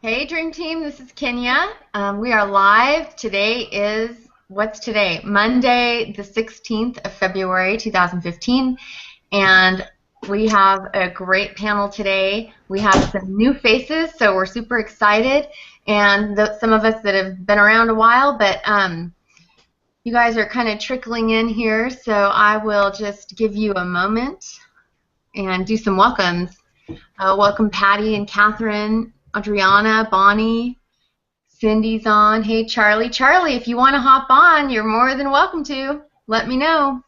Hey Dream Team, this is Kenya. We are live. Today is, what's today? Monday, the 16th of February, 2015. And we have a great panel today. We have some new faces, so we're super excited. And some of us that have been around a while, but you guys are kind of trickling in here, so I will just give you a moment and do some welcomes. Welcome Patty and Catherine, Adriana, Bonnie, Cindy's on. Hey Charlie. Charlie, if you want to hop on, you're more than welcome to. Let me know.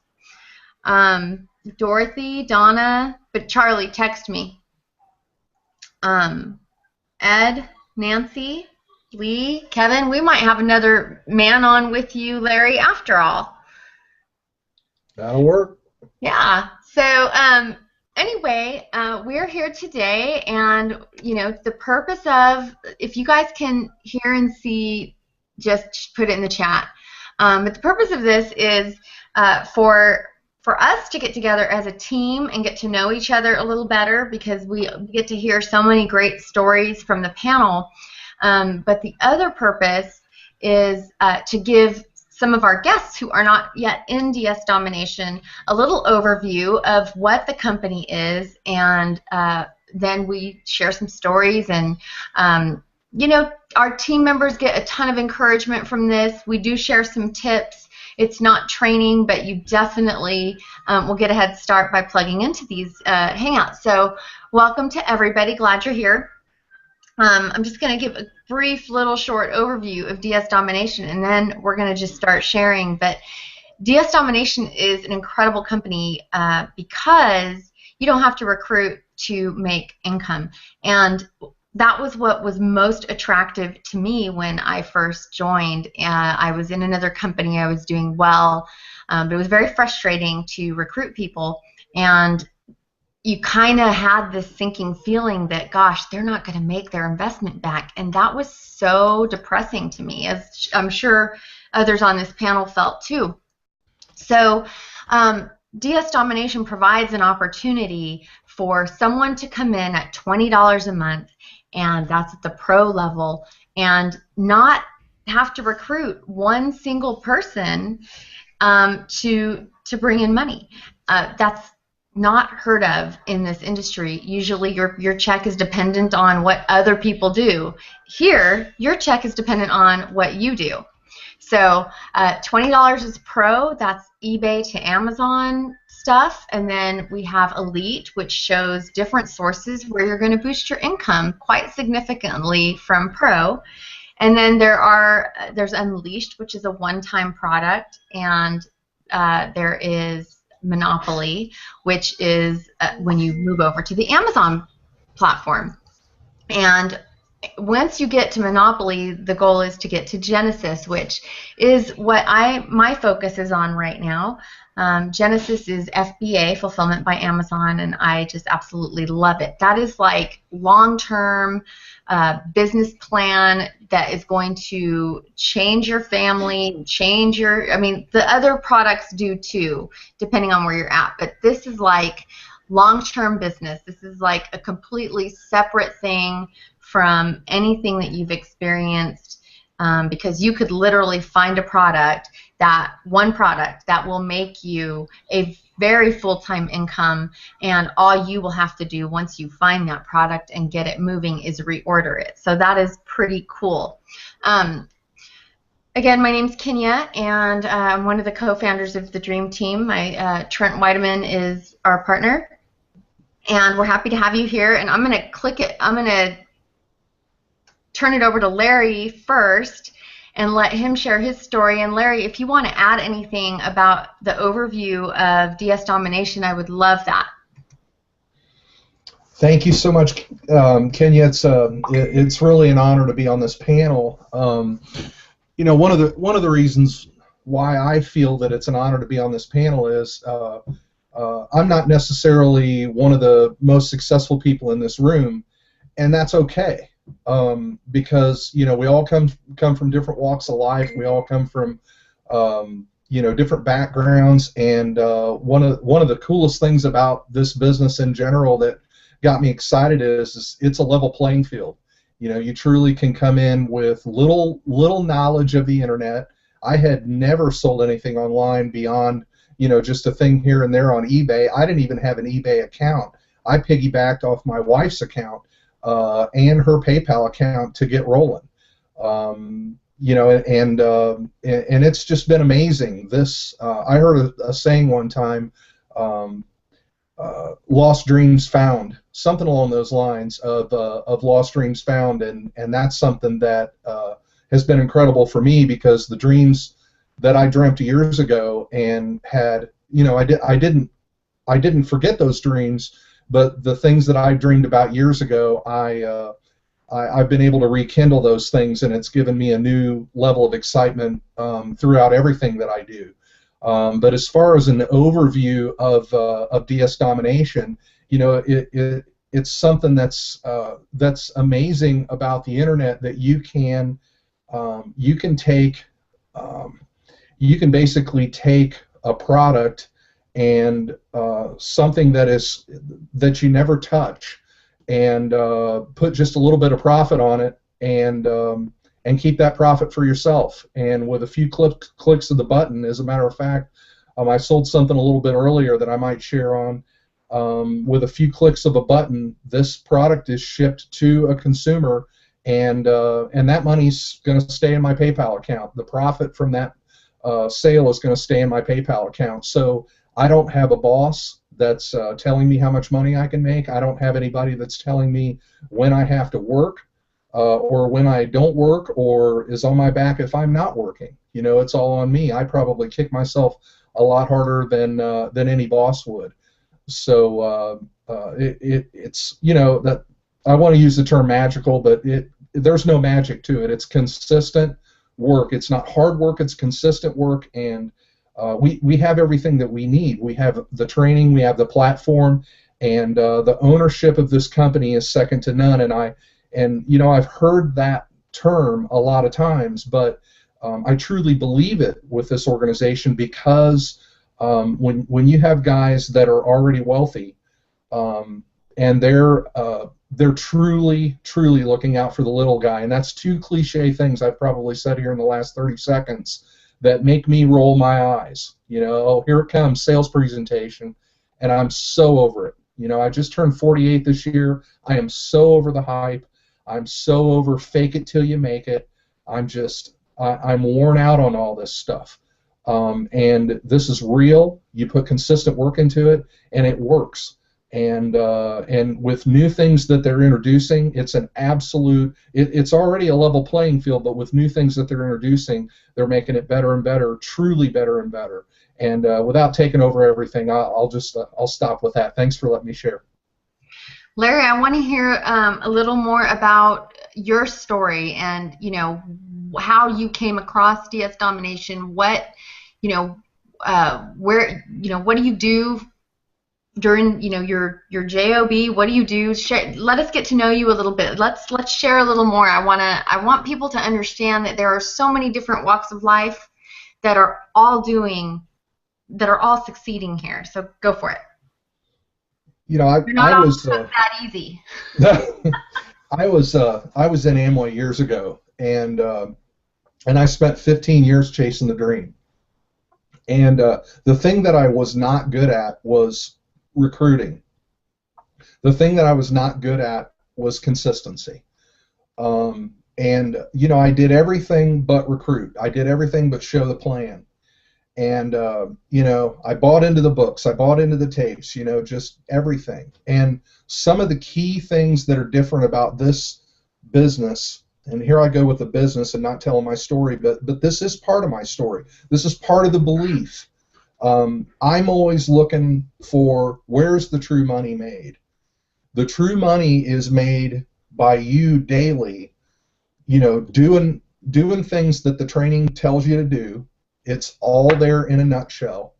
Dorothy, Donna, but Charlie, text me. Ed, Nancy, Lee, Kevin, we might have another man on with you, Larry, after all. That'll work. Yeah. So, anyway, we're here today, and the purpose of, if you guys can hear and see, just put it in the chat. But the purpose of this is for us to get together as a team and get to know each other a little better, because we get to hear so many great stories from the panel. But the other purpose is to give some of our guests who are not yet in DS Domination a little overview of what the company is, and then we share some stories, and our team members get a ton of encouragement from this. We do share some tips. It's not training, but you definitely will get a head start by plugging into these Hangouts. So welcome to everybody. Glad you're here. I'm just going to give a brief little short overview of DS Domination, and then we're going to just start sharing. But DS Domination is an incredible company because you don't have to recruit to make income. And that was what was most attractive to me when I first joined. I was in another company. I was doing well, but it was very frustrating to recruit people. And you kind of had this sinking feeling that, gosh, they're not going to make their investment back. And that was so depressing to me, as I'm sure others on this panel felt too. So DS Domination provides an opportunity for someone to come in at $20 a month, and that's at the pro level, and not have to recruit one single person to bring in money. That's not heard of in this industry. Usually your check is dependent on what other people do. Here, your check is dependent on what you do. So $20 is pro. That's eBay to Amazon stuff. And then we have Elite, which shows different sources where you're going to boost your income quite significantly from pro. And then there's Unleashed, which is a one-time product, and there is Monopoly, which is when you move over to the Amazon platform. And once you get to Monopoly, the goal is to get to Genesis, which is what my focus is on right now. Genesis is FBA, Fulfillment by Amazon, and I just absolutely love it. That is like long-term business plan that is going to change your family, the other products do too, depending on where you're at, but this is like long-term business. This is like a completely separate thing from anything that you've experienced, because you could literally find one product that will make you a very full-time income, and all you will have to do once you find that product and get it moving is reorder it. So that is pretty cool. Again, my name's Kenya, and I'm one of the co-founders of the Dream Team. Trent Weideman is our partner, and we're happy to have you here. And I'm going to turn it over to Larry first and let him share his story. And Larry, if you want to add anything about the overview of DS Domination, I would love that. Thank you so much, Kenya. It's really an honor to be on this panel. One of the reasons why I feel that it's an honor to be on this panel is I'm not necessarily one of the most successful people in this room, and that's okay. Because we all come from different walks of life. We all come from different backgrounds, and one of the coolest things about this business in general that got me excited is it's a level playing field. You know, you truly can come in with little knowledge of the internet. I had never sold anything online beyond, you know, just a thing here and there on eBay. I didn't even have an eBay account. I piggybacked off my wife's account and her PayPal account to get rolling. You know, and it's just been amazing. This I heard a saying one time, lost dreams found, something along those lines of lost dreams found, and that's something that has been incredible for me, because the dreams that I dreamt years ago and had, you know, I didn't forget those dreams, but the things that I dreamed about years ago, I've been able to rekindle those things, and it's given me a new level of excitement throughout everything that I do. But as far as an overview of DS domination, you know, it's something that's amazing about the internet, that you can take you can basically take a product and something that you never touch, and put just a little bit of profit on it, and keep that profit for yourself. And with a few clicks of the button, as a matter of fact, I sold something a little bit earlier that I might share on. With a few clicks of a button, this product is shipped to a consumer, and that money's going to stay in my PayPal account. The profit from that sale is going to stay in my PayPal account. So I don't have a boss that's telling me how much money I can make. I don't have anybody that's telling me when I have to work or when I don't work, or is on my back if I'm not working. You know, it's all on me. I probably kick myself a lot harder than any boss would. So it's, you know, that I want to use the term magical, but there's no magic to it. It's consistent work. It's not hard work. It's consistent work, and we have everything that we need. We have the training, we have the platform, and the ownership of this company is second to none. And you know, I've heard that term a lot of times, but I truly believe it with this organization, because when you have guys that are already wealthy, and they're truly looking out for the little guy, and that's two cliche things I've probably said here in the last 30 seconds that make me roll my eyes. You know, oh, here it comes, sales presentation, and I'm so over it. You know, I just turned 48 this year. I am so over the hype. I'm so over fake it till you make it. I'm worn out on all this stuff. And this is real. You put consistent work into it, and it works. And with new things that they're introducing, it's an absolute. It's already a level playing field, but with new things that they're introducing, they're making it better and better, truly better and better. And without taking over everything, I'll stop with that. Thanks for letting me share. Larry, I want to hear a little more about your story, and you know, how you came across DS domination. What, you know, where, you know, what do you do during, you know, your job? What do you do? Let us get to know you a little bit. Let's share a little more. I want people to understand that there are so many different walks of life that are all succeeding here. So go for it. You know, I was that easy. I was in Amway years ago, and I spent 15 years chasing the dream. And the thing that I was not good at was recruiting. The thing that I was not good at was consistency. And you know, I did everything but recruit. I did everything but show the plan. And you know, I bought into the books, I bought into the tapes, you know, just everything. And some of the key things that are different about this business, and here I go with the business and not telling my story, but this is part of my story. This is part of the belief. I'm always looking for, where's the true money made? The true money is made by you daily, you know, doing things that the training tells you to do. It's all there in a nutshell.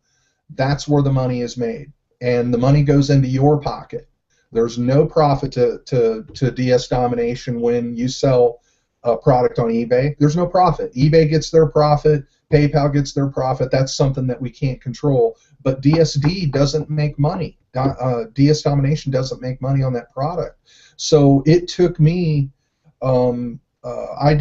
That's where the money is made, and the money goes into your pocket. There's no profit to DS domination when you sell a product on eBay. There's no profit. eBay gets their profit. PayPal gets their profit. That's something that we can't control. But DSD doesn't make money. DS domination doesn't make money on that product. So it took me I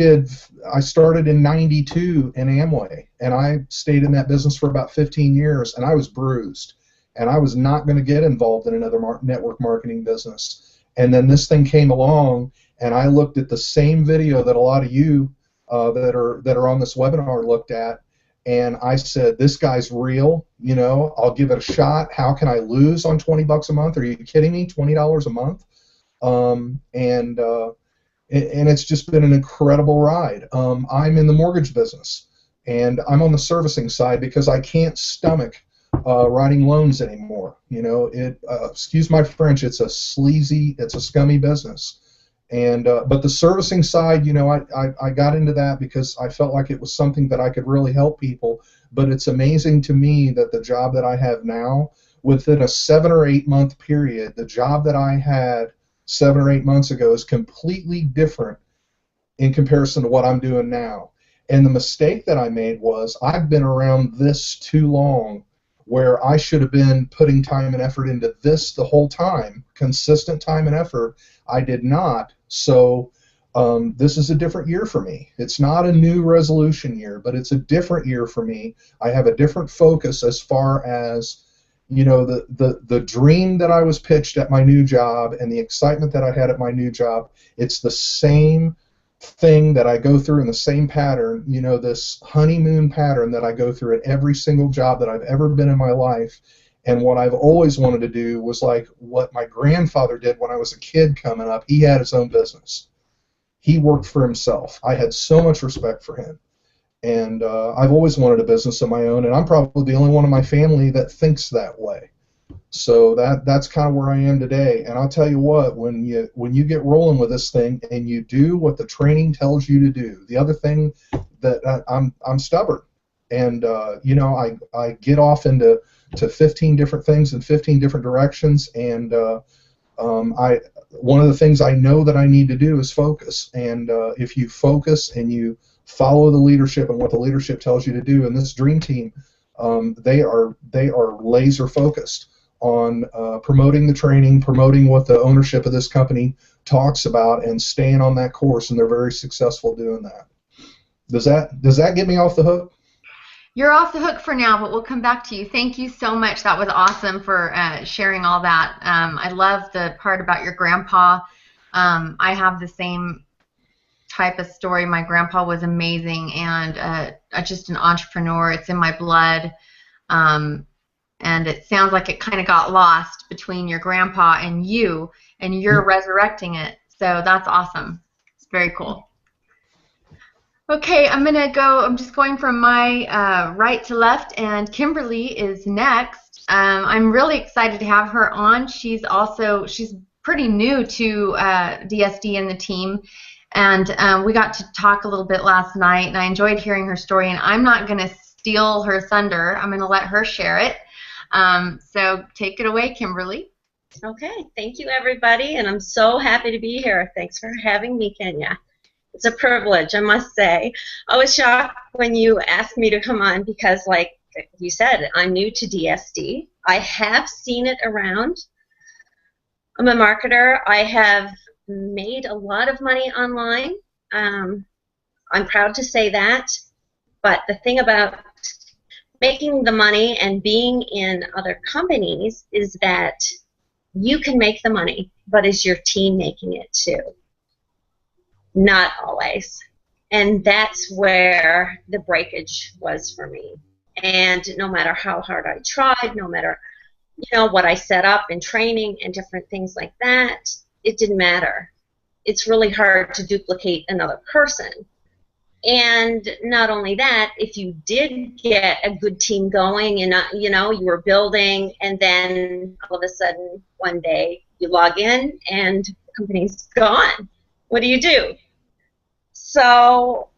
started in '92 in Amway, and I stayed in that business for about 15 years, and I was bruised, and I was not going to get involved in another network marketing business. And then this thing came along, and I looked at the same video that a lot of you that are on this webinar looked at, and I said, this guy's real. I'll give it a shot. How can I lose on $20 a month? Are you kidding me? $20 a month? And it's just been an incredible ride. I'm in the mortgage business, and I'm on the servicing side because I can't stomach writing loans anymore. Excuse my French, it's a scummy business. And but the servicing side, I got into that because I felt like it was something that I could really help people. But it's amazing to me that the job that I have now, within a 7 or 8 month period, the job that I had 7 or 8 months ago is completely different in comparison to what I'm doing now. And the mistake that I made was I've been around this too long, where I should have been putting time and effort into this the whole time, consistent time and effort. I did not. So this is a different year for me. It's not a new resolution year, but it's a different year for me. I have a different focus as far as the dream that I was pitched at my new job and the excitement that I had at my new job. It's the same thing that I go through in the same pattern, this honeymoon pattern that I go through at every single job that I've ever been in my life. And what I've always wanted to do was like what my grandfather did when I was a kid coming up. He had his own business. He worked for himself. I had so much respect for him. And I've always wanted a business of my own, and I'm probably the only one in my family that thinks that way. So that's kind of where I am today. And I'll tell you what, when you get rolling with this thing and you do what the training tells you to do, the other thing that I'm stubborn, and I get off into 15 different things in 15 different directions, and one of the things I know that I need to do is focus. And if you focus and you follow the leadership and what the leadership tells you to do, and this dream team, they are laser focused on promoting the training, promoting what the ownership of this company talks about, and staying on that course, and they're very successful doing that. Does that get me off the hook? You're off the hook for now, but we'll come back to you. Thank you so much. That was awesome for sharing all that. I love the part about your grandpa. I have the same type of story. My grandpa was amazing, and just an entrepreneur. It's in my blood. And it sounds like it kind of got lost between your grandpa and you, and you're resurrecting it. So that's awesome. It's very cool. Okay, I'm just going from my right to left, and Kimberly is next. I'm really excited to have her on. She's pretty new to DSD and the team, and we got to talk a little bit last night, and I enjoyed hearing her story, and I'm not going to steal her thunder. I'm going to let her share it. So take it away, Kimberly. Okay, thank you, everybody, and I'm so happy to be here. Thanks for having me, Kenya. It's a privilege, I must say. I was shocked when you asked me to come on because, like you said, I'm new to DSD. I have seen it around. I'm a marketer. I have made a lot of money online. I'm proud to say that. But the thing about making the money and being in other companies is that you can make the money, but is your team making it too? Not always. And that's where the breakage was for me. And no matter how hard I tried, no matter what I set up in training and different things like that, it didn't matter. It's really hard to duplicate another person. And not only that, if you did get a good team going and you were building, and then all of a sudden one day you log in and the company's gone, what do? So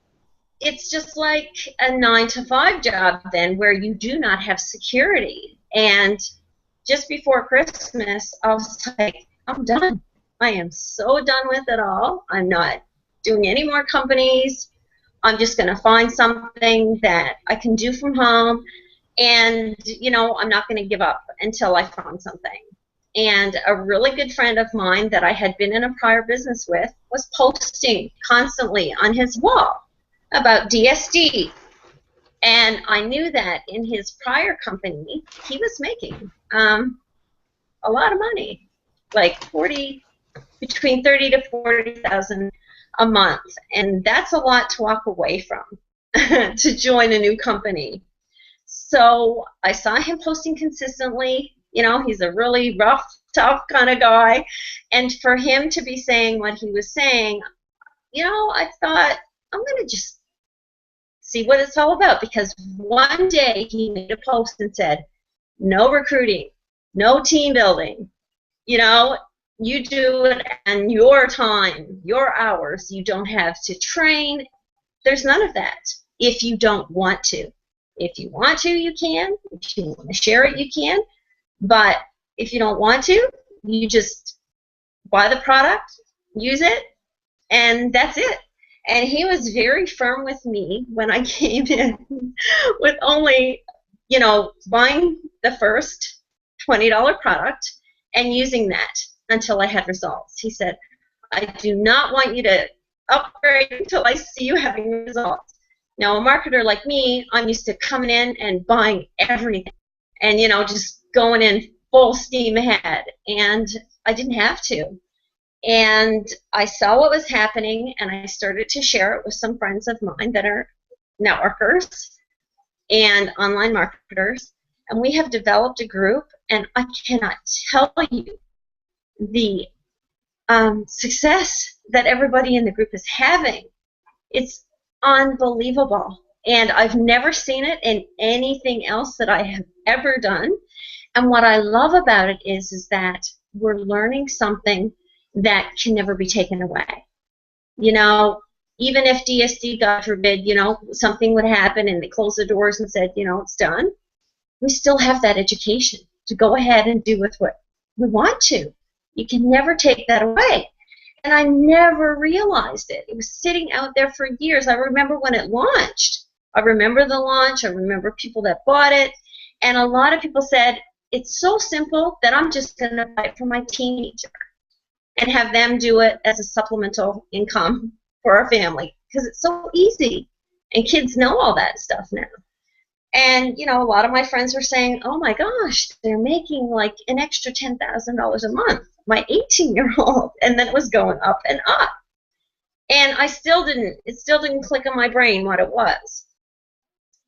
it's just like a 9-to-5 job then, where you do not have security. And just before Christmas, I was like, I'm done. I am so done with it all. I'm not doing any more companies. I'm just going to find something that I can do from home, and I'm not going to give up until I found something. And a really good friend of mine that I had been in a prior business with was posting constantly on his wall about DSD. And I knew that in his prior company, he was making a lot of money, like between 30 to 40,000 a month, and that's a lot to walk away from to join a new company. So I saw him posting consistently. You know, he's a really rough, tough kind of guy, and for him to be saying what he was saying, you know, I thought I'm gonna just see what it's all about, because one day he made a post and said, no recruiting, no team building, you know, you do it on your time, your hours. You don't have to train. There's none of that if you don't want to. If you want to, you can. If you want to share it, you can. But if you don't want to, you just buy the product, use it, and that's it. And he was very firm with me when I came in with only, you know, buying the first $20 product and using that until I had results. He said, I do not want you to upgrade until I see you having results. Now, a marketer like me, I'm used to coming in and buying everything and, you know, just going in full steam ahead. And I didn't have to. And I saw what was happening, and I started to share it with some friends of mine that are networkers and online marketers. And we have developed a group, and I cannot tell you the success that everybody in the group is having. It's unbelievable. And I've never seen it in anything else that I have ever done. And what I love about it is that we're learning something that can never be taken away. You know, even if DSD, God forbid, you know, something would happen and they closed the doors and said, you know, it's done, we still have that education to go ahead and do with what we want to. You can never take that away. And I never realized it. It was sitting out there for years. I remember when it launched. I remember the launch. I remember people that bought it. And a lot of people said, it's so simple that I'm just going to buy it for my teenager and have them do it as a supplemental income for our family, because it's so easy. And kids know all that stuff now. And, you know, a lot of my friends were saying, oh, my gosh, they're making like an extra $10,000 a month, my 18-year-old. And then it was going up and up. And it still didn't click in my brain what it was.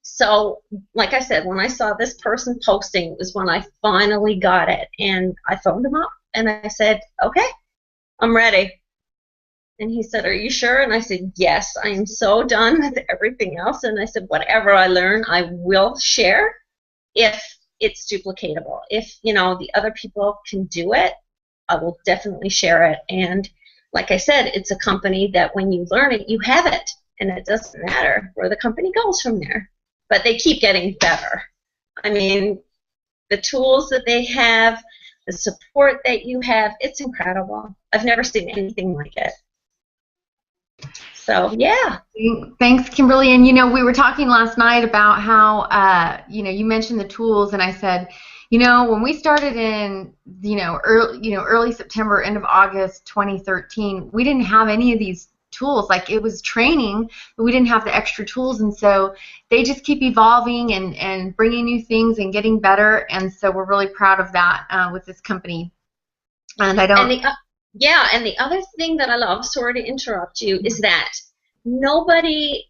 So, like I said, when I saw this person posting was when I finally got it. And I phoned him up, and I said, okay, I'm ready. And he said, are you sure? And I said, yes, I am so done with everything else. And I said, whatever I learn, I will share if it's duplicatable. If, you know, the other people can do it, I will definitely share it. And like I said, it's a company that when you learn it, you have it. And it doesn't matter where the company goes from there. But they keep getting better. I mean, the tools that they have, the support that you have, it's incredible. I've never seen anything like it. So, yeah. Thanks, Kimberly. And, you know, we were talking last night about how, you know, you mentioned the tools, and I said, you know, when we started in, early September, end of August 2013, we didn't have any of these tools. Like, it was training, but we didn't have the extra tools, and so they just keep evolving and bringing new things and getting better, and so we're really proud of that with this company. And I don't... Yeah, and the other thing that I love, sorry to interrupt you, is that nobody,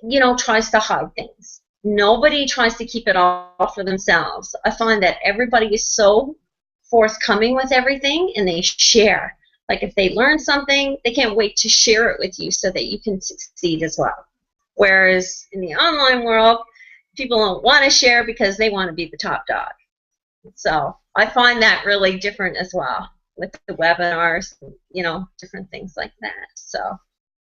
you know, tries to hide things. Nobody tries to keep it all for themselves. I find that everybody is so forthcoming with everything, and they share. Like, if they learn something, they can't wait to share it with you so that you can succeed as well. Whereas in the online world, people don't want to share because they want to be the top dog. So I find that really different as well, with the webinars, you know, different things like that. So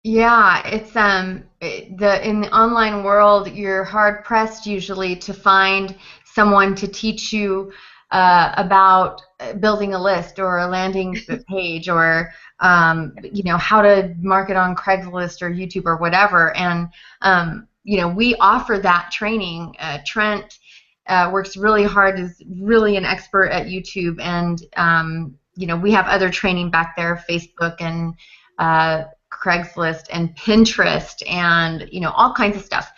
yeah, it's in the online world, you're hard pressed usually to find someone to teach you about building a list or a landing page, or you know, how to market on Craigslist or YouTube or whatever. And you know, we offer that training. Trent works really hard, is really an expert at YouTube, and we have other training back there, Facebook and Craigslist and Pinterest, and all kinds of stuff.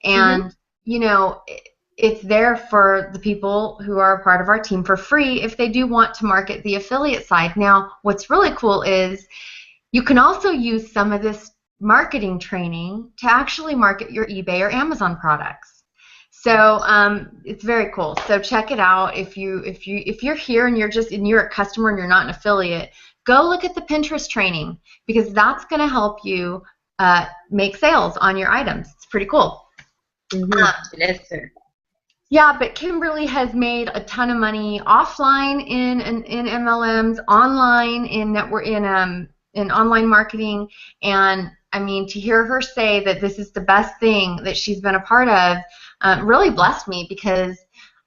And it's there for the people who are a part of our team for free if they do want to market the affiliate side. Now, what's really cool is you can also use some of this marketing training to actually market your eBay or Amazon products. So it's very cool. So check it out. If you're here and you're a customer and you're not an affiliate, go look at the Pinterest training, because that's going to help you make sales on your items. It's pretty cool. Yes, sir. Yeah, but Kimberly has made a ton of money offline in MLMs, online in online marketing, and I mean, to hear her say that this is the best thing that she's been a part of really blessed me, because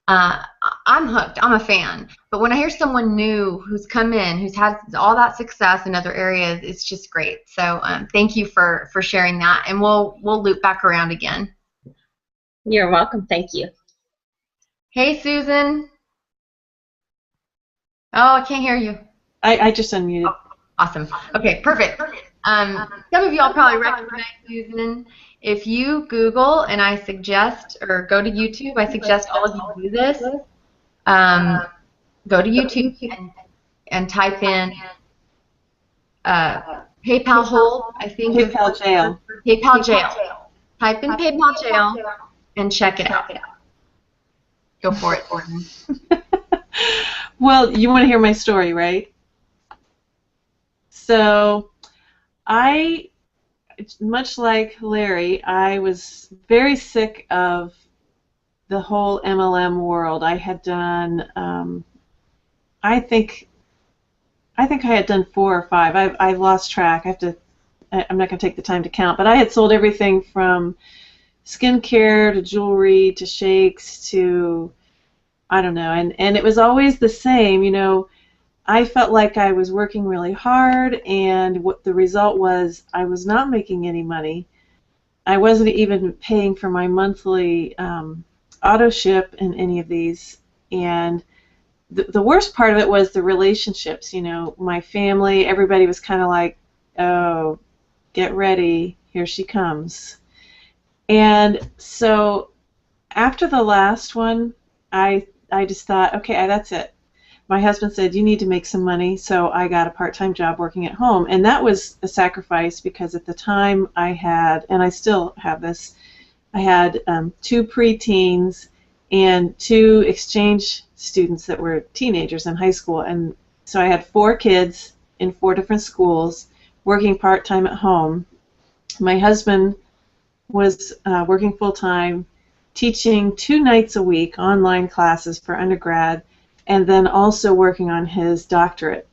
I'm hooked. I'm a fan. But when I hear someone new who's come in, who's had all that success in other areas, it's just great. So thank you for sharing that, and we'll loop back around again. You're welcome. Thank you. Hey, Susan. Oh, I can't hear you. I just unmuted. Oh, awesome. Okay, perfect. Some of y'all probably recognize Susan. If you Google, and I suggest, or go to YouTube, I suggest all of you do this. Go to YouTube and type in PayPal hold, I think. PayPal jail. PayPal jail. Type in PayPal jail and check it out. Go for it, Gordon. Well, you want to hear my story, right? So, much like Larry, I was very sick of the whole MLM world. I had done, I think I had done 4 or 5. I lost track. I'm not going to take the time to count, but I had sold everything from skincare to jewelry to shakes to, I don't know, and it was always the same. I felt like I was working really hard, and what the result was, I was not making any money. I wasn't even paying for my monthly auto ship in any of these, and the worst part of it was the relationships. My family, everybody was kind of like, oh, get ready, here she comes. And so after the last one, I just thought, okay, that's it. My husband said, you need to make some money, so I got a part-time job working at home. And that was a sacrifice, because at the time I had, and I still have this, I had 2 preteens and 2 exchange students that were teenagers in high school. And so I had 4 kids in 4 different schools working part-time at home. My husband was working full-time, teaching 2 nights a week online classes for undergrad, and then also working on his doctorate.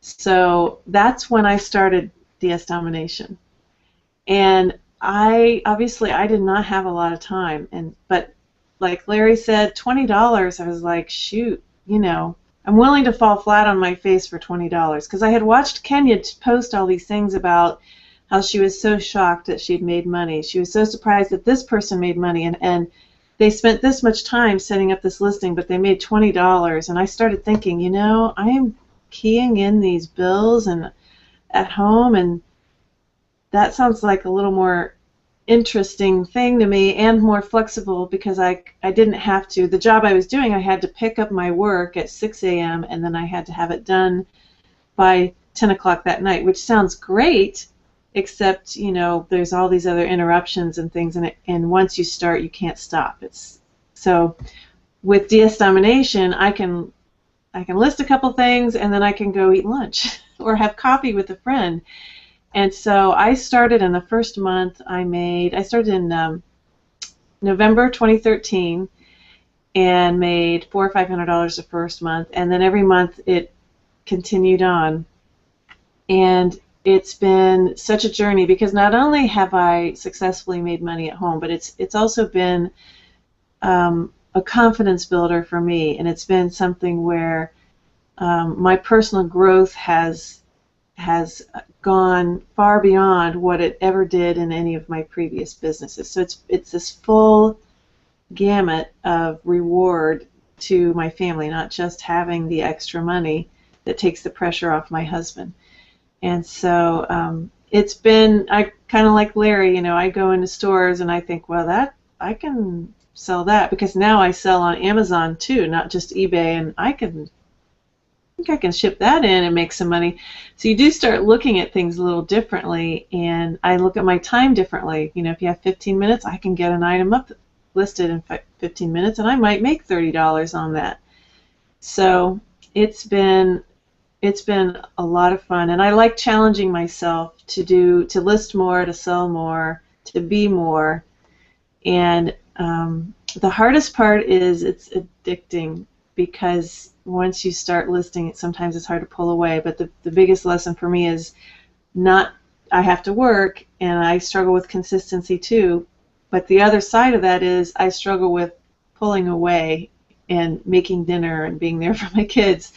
So that's when I started DS Domination. And I did not have a lot of time, but like Larry said, $20, I was like, shoot, I'm willing to fall flat on my face for $20, because I had watched Kenya post all these things about how she was so shocked that she'd made money. She was so surprised that this person made money, and they spent this much time setting up this listing, but they made $20. And I started thinking, I am keying in these bills and at home, and that sounds like a little more interesting thing to me and more flexible, because I didn't have to. The job I was doing, I had to pick up my work at 6 a.m. and then I had to have it done by 10 o'clock that night, which sounds great, except there's all these other interruptions and things, and once you start, you can't stop. So with DS Domination, I can list a couple things, and then I can go eat lunch or have coffee with a friend. And so I started in the first month. I started in November 2013 and made $400 or $500 the first month, and then every month it continued on. And it's been such a journey, because not only have I successfully made money at home, but it's also been a confidence builder for me, and it's been something where my personal growth has gone far beyond what it ever did in any of my previous businesses. So it's this full gamut of reward to my family, not just having the extra money that takes the pressure off my husband. And so it's been, I kind of like Larry, you know, I go into stores and I think, well, that I can sell that, because now I sell on Amazon too, not just eBay, and I think I can ship that in and make some money. So you do start looking at things a little differently, and I look at my time differently. You know, if you have 15 minutes, I can get an item up listed in 15 minutes, and I might make $30 on that. So it's been a lot of fun, and I like challenging myself to list more, to sell more, to be more. And the hardest part is it's addicting, because once you start listing it, sometimes it's hard to pull away. But the biggest lesson for me is not, I have to work, and I struggle with consistency too. But the other side of that is I struggle with pulling away and making dinner and being there for my kids.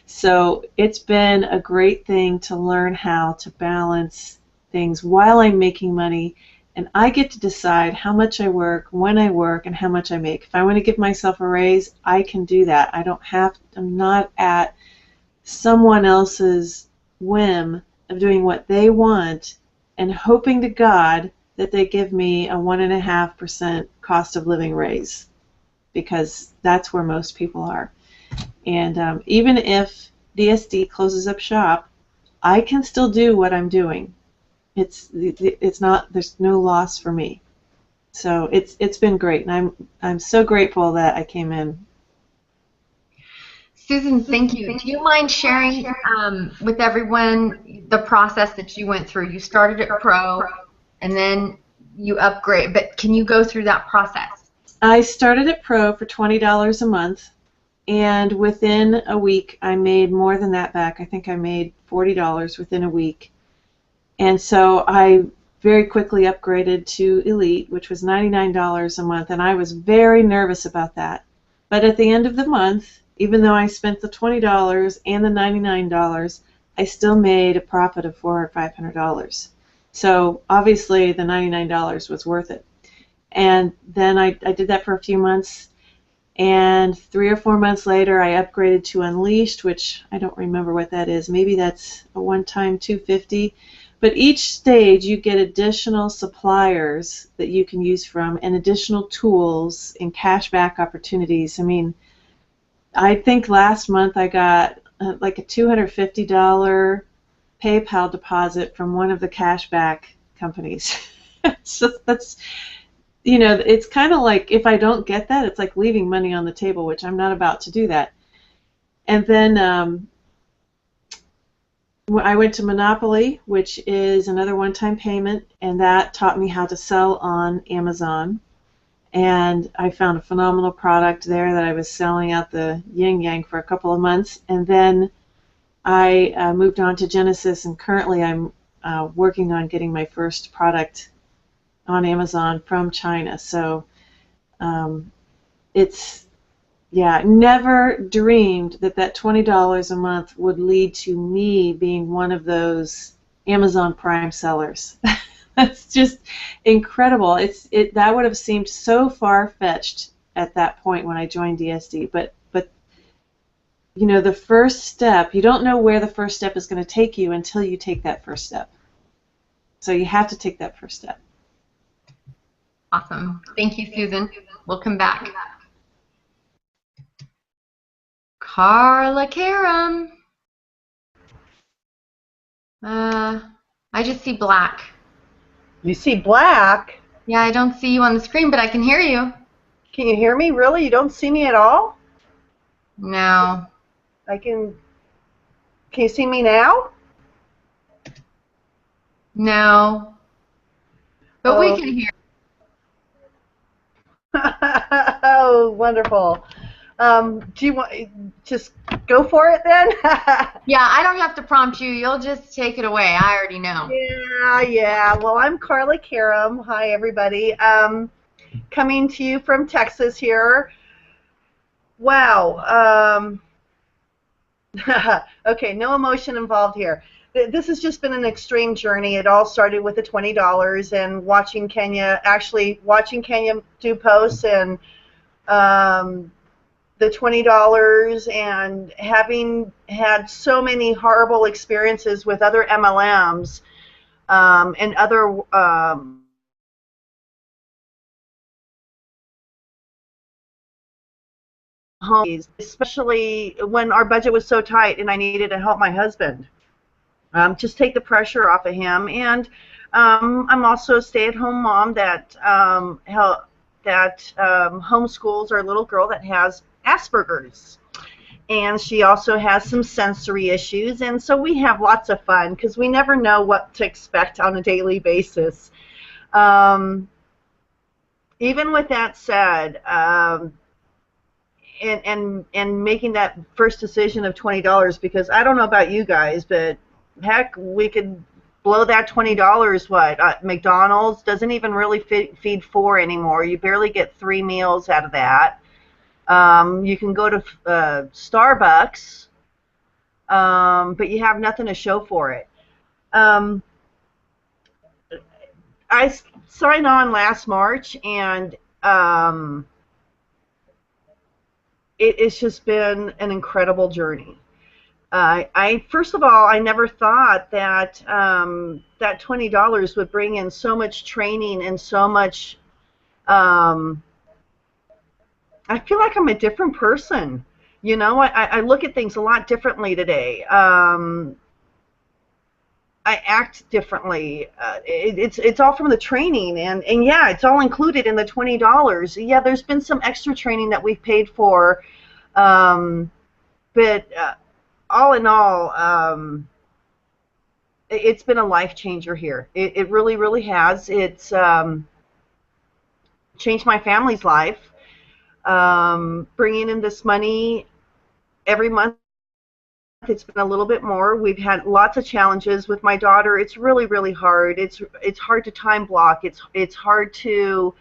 So it's been a great thing to learn how to balance things while I'm making money, and I get to decide how much I work, when I work, and how much I make. If I want to give myself a raise, I can do that. I'm not at someone else's whim of doing what they want and hoping to God that they give me a 1.5% cost of living raise, because that's where most people are. And even if DSD closes up shop, I can still do what I'm doing. It's not, there's no loss for me. So it's been great, and I'm so grateful that I came in. Susan, thank you. Do you mind sharing with everyone the process that you went through? You started at Pro, and then you upgrade, but can you go through that process? I started at Pro for $20 a month, and within a week I made more than that back. I think I made $40 within a week. And so I very quickly upgraded to Elite, which was $99 a month, and I was very nervous about that. But at the end of the month, even though I spent the $20 and the $99, I still made a profit of $400 or $500. So obviously the $99 was worth it. And then I did that for a few months, and 3 or 4 months later I upgraded to Unleashed, which I don't remember what that is. Maybe that's a one-time $250. But each stage you get additional suppliers that you can use from, and additional tools and cashback opportunities. I mean, I think last month I got like a $250 PayPal deposit from one of the cashback companies. So that's, you know, it's kind of like, if I don't get that, it's like leaving money on the table, which I'm not about to do that. And then I went to Monopoly, which is another one-time payment, and that taught me how to sell on Amazon. And I found a phenomenal product there that I was selling out the yin-yang for a couple of months. And then I moved on to Genesis, and currently I'm working on getting my first product on Amazon from China. So it's, yeah, never dreamed that $20 a month would lead to me being one of those Amazon Prime sellers. That's just incredible. That would have seemed so far-fetched at that point when I joined DSD. But you know, the first step, you don't know where the first step is going to take you until you take that first step. So you have to take that first step. Awesome. Thank you, Susan. We'll come back. Carla Karam. I just see black. You see black? Yeah, I don't see you on the screen, but I can hear you. Can you hear me? Really? You don't see me at all? No. Can you see me now? No. But we can hear. Oh, wonderful. Do you want just go for it then? Yeah, I don't have to prompt you. You'll just take it away. I already know. Yeah. Well, I'm Carla Karam. Hi, everybody. Coming to you from Texas here. Wow. Okay, no emotion involved here. This has just been an extreme journey. It all started with the $20 and watching Kenya do posts and the $20 and having had so many horrible experiences with other MLMs and other homes, especially when our budget was so tight and I needed to help my husband. Just take the pressure off of him. And I'm also a stay-at-home mom that homeschools our little girl that has Asperger's. And she also has some sensory issues. And so we have lots of fun because we never know what to expect on a daily basis. Even with that said, and making that first decision of $20, because I don't know about you guys, but heck, we could blow that $20. What, McDonald's doesn't even really feed 4 anymore. You barely get 3 meals out of that. You can go to Starbucks, but you have nothing to show for it. I signed on last March, and it's just been an incredible journey. First of all, I never thought that that $20 would bring in so much training and so much. I feel like I'm a different person. You know, I look at things a lot differently today. I act differently. It's all from the training, and yeah, it's all included in the $20. Yeah, there's been some extra training that we've paid for, but all in all, it's been a life changer here. It really, really has. It's changed my family's life. Bringing in this money every month, it's been a little bit more. We've had lots of challenges with my daughter. It's really, really hard. It's hard to time block. It's hard to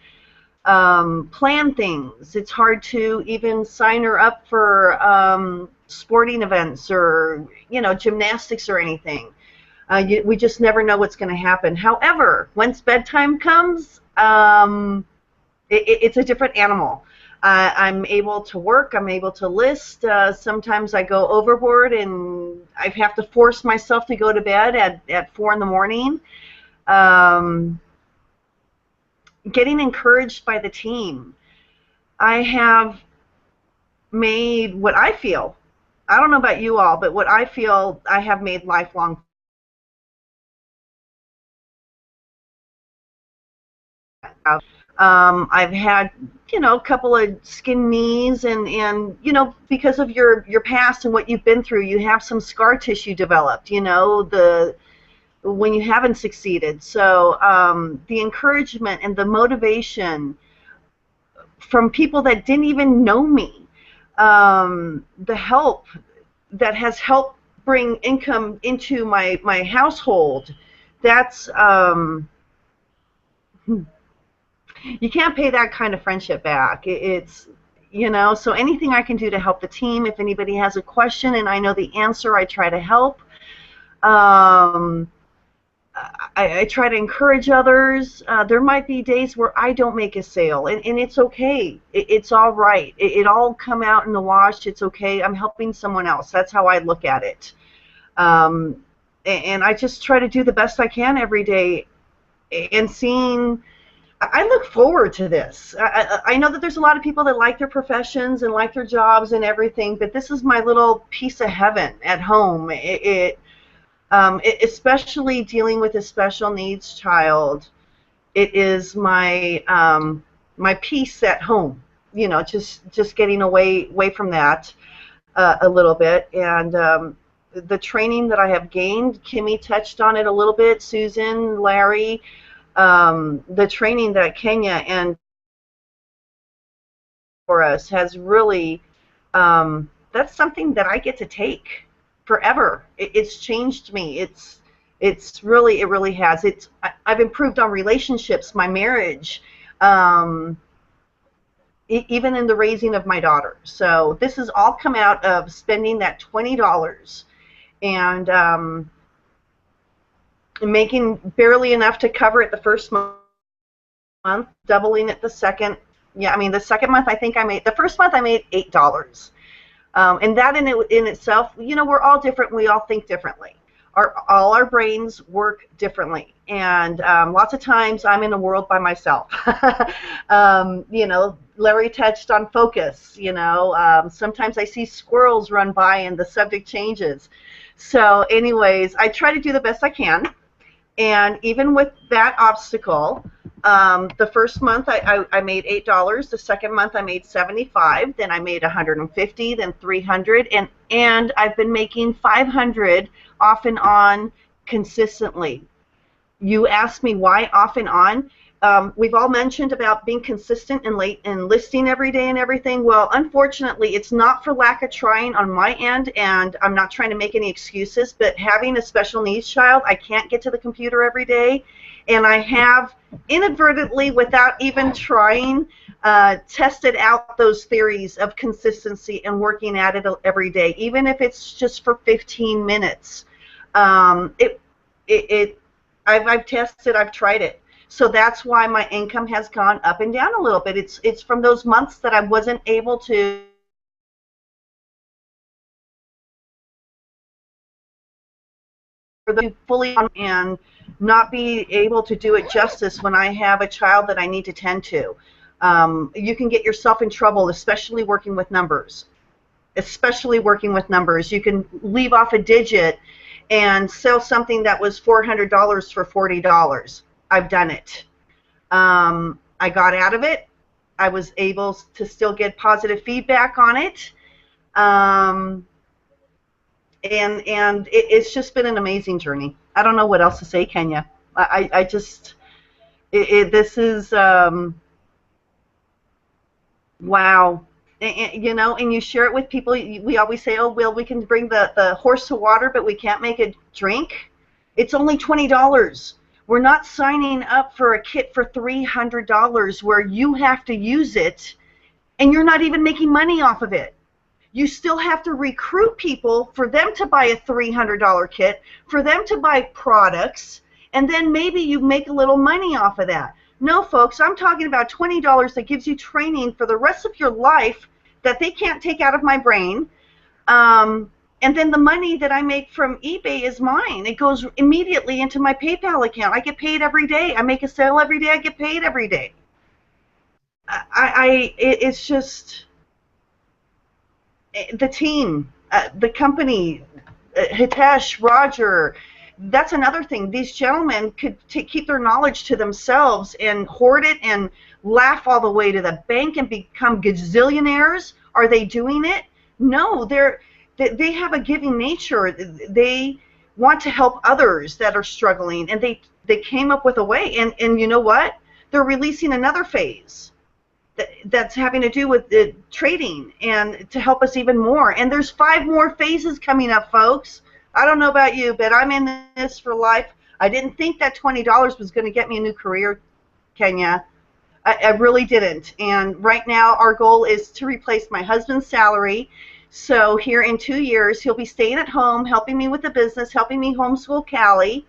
plan things. It's hard to even sign her up for sporting events or, you know, gymnastics or anything. We just never know what's going to happen. However, once bedtime comes, it's a different animal. I'm able to work. I'm able to list. Sometimes I go overboard, and I have to force myself to go to bed at 4 in the morning. Getting encouraged by the team. I have made what I feel. I don't know about you all, but what I feel I have made lifelong. I've had, you know, a couple of skin knees, and you know, because of your past and what you've been through, you have some scar tissue developed, you know, when you haven't succeeded. So the encouragement and the motivation from people that didn't even know me, the help that has helped bring income into my household, that's you can't pay that kind of friendship back. It's, you know, so anything I can do to help the team. If anybody has a question and I know the answer, I try to help. I try to encourage others. There might be days where I don't make a sale, and it's okay. It's all right. It all come out in the wash. It's okay. I'm helping someone else. That's how I look at it. And I just try to do the best I can every day. And I look forward to this. I know that there's a lot of people that like their professions and like their jobs and everything, but this is my little piece of heaven at home. Especially dealing with a special needs child, it is my my peace at home. You know, just getting away from that a little bit, and the training that I have gained. Kimmy touched on it a little bit. Susan, Larry. The training that Kenya and for us has really, that's something that I get to take forever. It's changed me. It really has. I've improved on relationships, my marriage, even in the raising of my daughter. So this has all come out of spending that $20 and making barely enough to cover it the first month, doubling it the second, Yeah, I mean, the second month, I think the first month I made $8. And that in itself, you know, we're all different. We all think differently. All our brains work differently. And lots of times I'm in a world by myself. You know, Larry touched on focus. You know, sometimes I see squirrels run by and the subject changes. So anyways, I try to do the best I can. And even with that obstacle, the first month I made $8. The second month I made $75. Then I made $150. Then $300. And I've been making $500 off and on consistently. You asked me why off and on. We've all mentioned about being consistent and listing every day and everything. Well, unfortunately, it's not for lack of trying on my end, and I'm not trying to make any excuses, but having a special needs child, I can't get to the computer every day, and I have inadvertently, without even trying, tested out those theories of consistency and working at it every day, even if it's just for 15 minutes. I've tested, I've tried it. So that's why my income has gone up and down a little bit. It's from those months that I wasn't able to fully and not be able to do it justice when I have a child that I need to tend to. You can get yourself in trouble, especially working with numbers. Especially working with numbers. You can leave off a digit and sell something that was $400 for $40. I've done it. I got out of it. I was able to still get positive feedback on it. And it's just been an amazing journey. I don't know what else to say, Kenya. I just, this is, wow. You know, and you share it with people. We always say, oh, well, we can bring the horse to water, but we can't make it drink. It's only $20. We're not signing up for a kit for $300 where you have to use it and you're not even making money off of it. You still have to recruit people for them to buy a $300 kit, for them to buy products, and then maybe you make a little money off of that. No, folks, I'm talking about $20 that gives you training for the rest of your life that they can't take out of my brain. And then the money that I make from eBay is mine. It goes immediately into my PayPal account. I get paid every day. I make a sale every day. I get paid every day. It's just the team, the company, Hitesh, Roger. That's another thing. These gentlemen could keep their knowledge to themselves and hoard it and laugh all the way to the bank and become gazillionaires. Are they doing it? No, they have a giving nature. They want to help others that are struggling, and they came up with a way. And you know what? They're releasing another phase that's having to do with the trading and to help us even more. And there's 5 more phases coming up, folks. I don't know about you, but I'm in this for life. I didn't think that $20 was going to get me a new career, Kenya. I really didn't. And right now our goal is to replace my husband's salary. So here in 2 years, he'll be staying at home, helping me with the business, helping me homeschool Callie,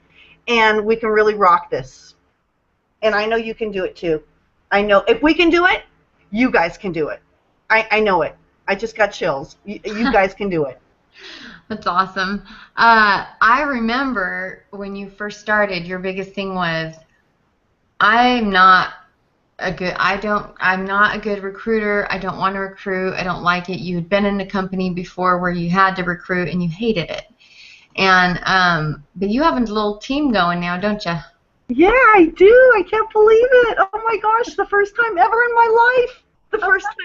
and we can really rock this. And I know you can do it too. I know if we can do it, you guys can do it. I know it. I just got chills. You guys can do it. That's awesome. I remember when you first started, your biggest thing was, I'm not a good recruiter. I don't want to recruit. I don't like it. You had been in a company before where you had to recruit and you hated it. And but you have a little team going now, don't you? Yeah, I do. I can't believe it. Oh my gosh, the first time ever in my life. The first time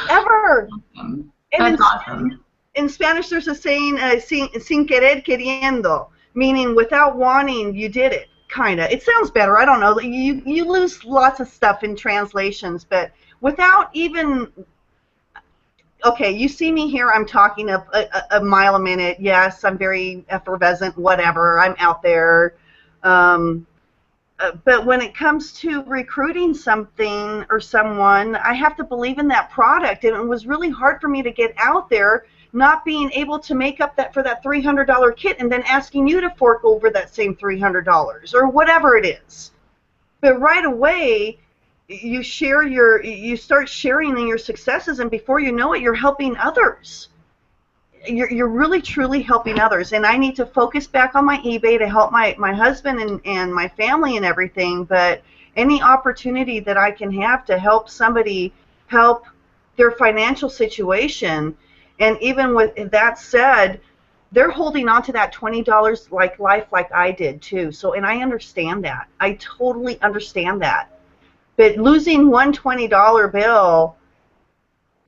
ever. Awesome. And That's awesome. In Spanish, there's a saying, sin querer queriendo, meaning without wanting, you did it. Kind of. It sounds better. I don't know. You lose lots of stuff in translations, but without even. Okay, you see me here. I'm talking a mile a minute. Yes, I'm very effervescent. Whatever. I'm out there. But when it comes to recruiting something or someone, I have to believe in that product, and it was really hard for me to get out there, not being able to make up for that $300 kit and then asking you to fork over that same $300 or whatever it is. But right away, you start sharing in your successes, and before you know it, you're helping others. You're really truly helping others. And I need to focus back on my eBay to help my husband and my family and everything, but any opportunity that I can have to help somebody help their financial situation. And even with that said, they're holding on to that $20 like I did too. So, and I understand that. I totally understand that. But losing one $20 bill,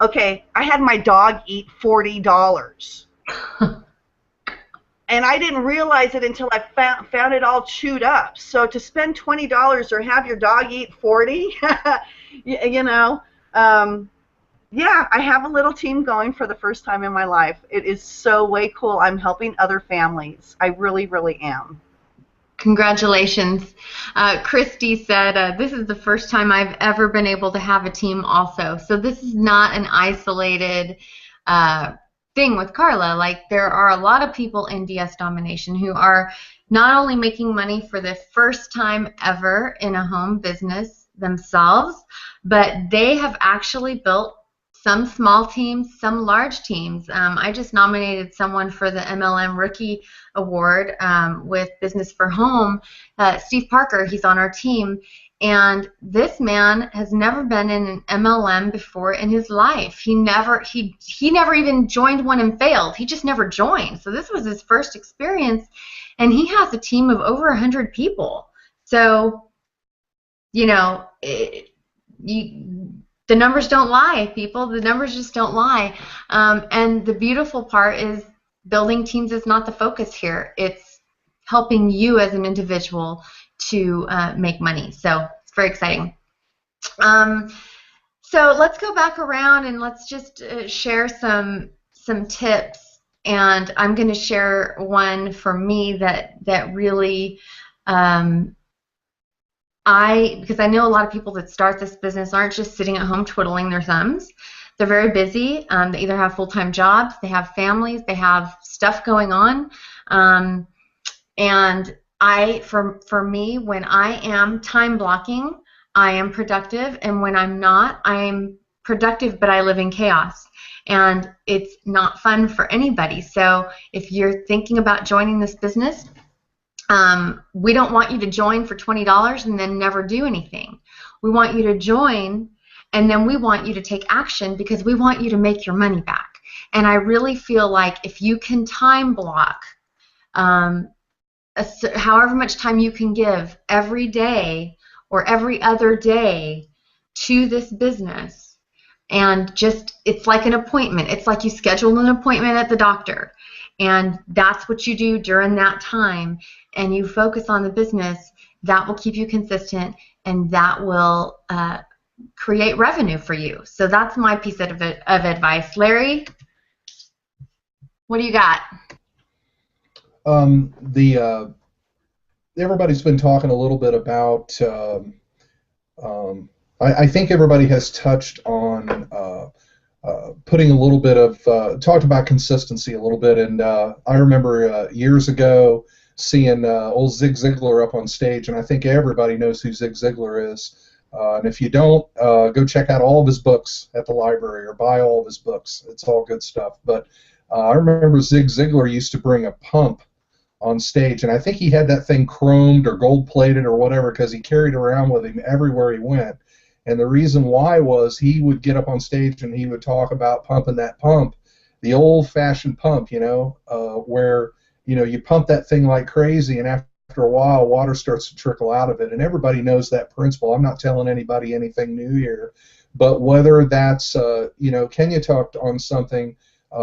okay, I had my dog eat $40. And I didn't realize it until I found it all chewed up. So to spend $20 or have your dog eat 40, you know, yeah, I have a little team going for the first time in my life. It is so way cool. I'm helping other families. I really, really am. Congratulations. Christy said, this is the first time I've ever been able to have a team also. So this is not an isolated thing with Carla. Like, there are a lot of people in DS Domination who are not only making money for the first time ever in a home business themselves, but they have actually built some small teams, some large teams. I just nominated someone for the MLM Rookie Award with Business for Home. Steve Parker, he's on our team. And this man has never been in an MLM before in his life. He never even joined one and failed. He just never joined. So this was his first experience. And he has a team of over 100 people. So, you know, the numbers don't lie, people. The numbers just don't lie. And the beautiful part is building teams is not the focus here. It's helping you as an individual to make money. So it's very exciting. So let's go back around and let's just share some tips. And I'm going to share one for me that really because I know a lot of people that start this business aren't just sitting at home twiddling their thumbs. They're very busy. They either have full-time jobs, they have families, they have stuff going on. And for me, when I am time blocking, I am productive. And when I'm not, I'm productive, but I live in chaos. And it's not fun for anybody. So if you're thinking about joining this business, we don't want you to join for $20 and then never do anything. We want you to join, and then we want you to take action because we want you to make your money back. And I really feel like if you can time block however much time you can give every day or every other day to this business, and just, it's like an appointment. It's like you schedule an appointment at the doctor. And that's what you do during that time, and you focus on the business. That will keep you consistent, and that will create revenue for you. So that's my piece of advice. Larry, what do you got? Everybody's been talking a little bit about. I think everybody has touched on. Putting a little bit of talked about consistency a little bit, and I remember years ago seeing old Zig Ziglar up on stage, and I think everybody knows who Zig Ziglar is. And if you don't, go check out all of his books at the library or buy all of his books. It's all good stuff. But I remember Zig Ziglar used to bring a pump on stage, and I think he had that thing chromed or gold-plated or whatever because he carried it around with him everywhere he went. And the reason why was he would get up on stage and he would talk about pumping that pump, the old-fashioned pump, you know, where, you know, you pump that thing like crazy, and after a while, water starts to trickle out of it. And everybody knows that principle. I'm not telling anybody anything new here. But whether that's, you know, Kenya talked on something